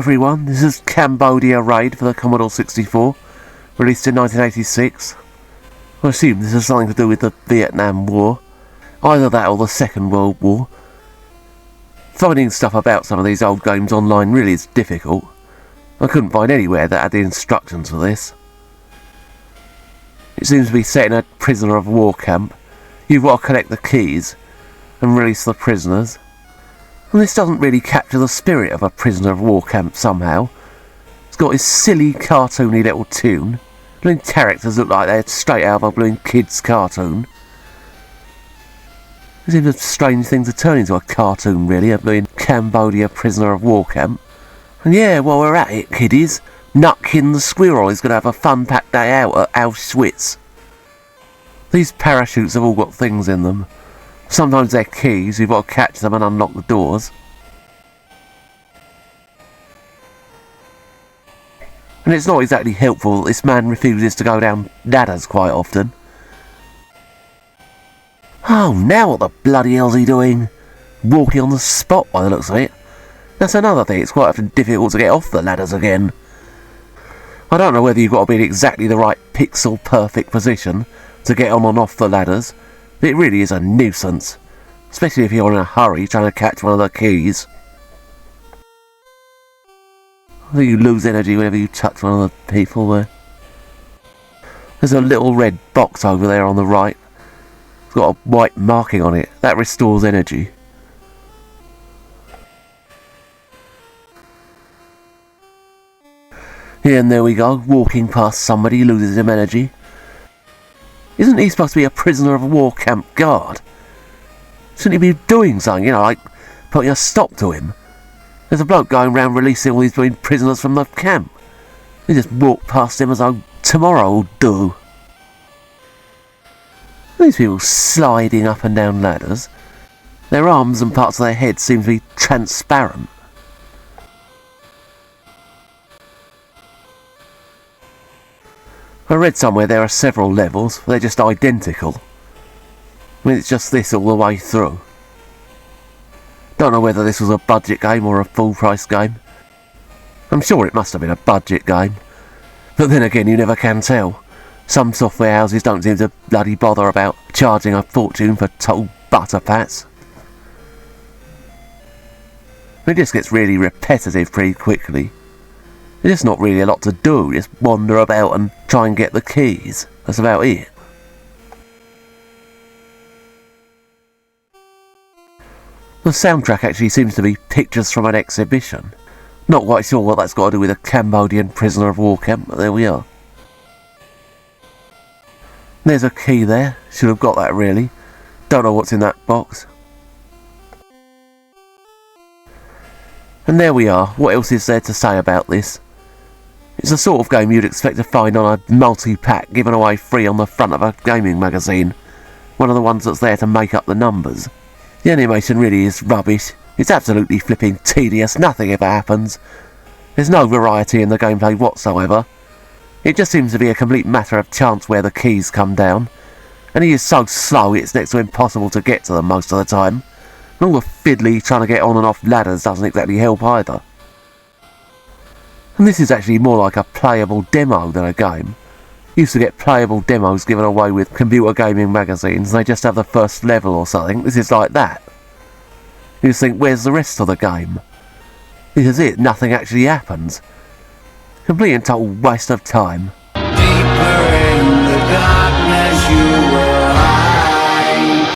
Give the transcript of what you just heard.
everyone, this is Cambodia Raid for the Commodore 64, released in 1986. I assume this is something to do with the Vietnam War, either that or the Second World War. Finding stuff about some of these old games online really is difficult. I couldn't find anywhere that had the instructions for this. It seems to be set in a prisoner of war camp. You've got to collect the keys and release the prisoners. And this doesn't really capture the spirit of a prisoner of war camp somehow. It's got this silly, cartoony little tune. The characters look like they're straight out of a blooming kid's cartoon. It seems a strange thing to turn into a cartoon, really, of being Cambodia prisoner of war camp. And yeah, while we're at it, kiddies, Nutkin the squirrel is going to have a fun-packed day out at Auschwitz. These parachutes have all got things in them. Sometimes they're keys, you've got to catch them and unlock the doors. And it's not exactly helpful that this man refuses to go down ladders quite often. Oh, now what the bloody hell's he doing? Walking on the spot by the looks of it. That's another thing, it's quite often difficult to get off the ladders again. I don't know whether you've got to be in exactly the right pixel perfect position to get on and off the ladders. It really is a nuisance, especially if you're in a hurry trying to catch one of the keys. I think you lose energy whenever you touch one of the people there. There's a little red box over there on the right. It's got a white marking on it. That restores energy. Yeah, and there we go, walking past somebody loses him energy. Isn't he supposed to be a prisoner of war camp guard? Shouldn't he be doing something, you know, like putting a stop to him? There's a bloke going around releasing all these prisoners from the camp. They just walk past him as though tomorrow will do. These people sliding up and down ladders. Their arms and parts of their heads seem to be transparent. I read somewhere there are several levels, they're just identical. I mean, it's just this all the way through. Don't know whether this was a budget game or a full price game. I'm sure it must have been a budget game. But then again, you never can tell. Some software houses don't seem to bloody bother about charging a fortune for total butter pats. It just gets really repetitive pretty quickly. There's just not really a lot to do, just wander about and try and get the keys. That's about it. The soundtrack actually seems to be pictures from an exhibition. Not quite sure what that's got to do with a Cambodian prisoner of war camp, but there we are. There's a key there, should have got that really. Don't know what's in that box. And there we are, what else is there to say about this? It's the sort of game you'd expect to find on a multi-pack given away free on the front of a gaming magazine. One of the ones that's there to make up the numbers. The animation really is rubbish. It's absolutely flipping tedious, nothing ever happens. There's no variety in the gameplay whatsoever. It just seems to be a complete matter of chance where the keys come down. And he is so slow it's next to impossible to get to them most of the time. And all the fiddly trying to get on and off ladders doesn't exactly help either. And this is actually more like a playable demo than a game. Used to get playable demos given away with computer gaming magazines, and they just have the first level or something. This is like that. You just think, where's the rest of the game? This is it, nothing actually happens. Complete and total waste of time. Deeper in the darkness you were hiding.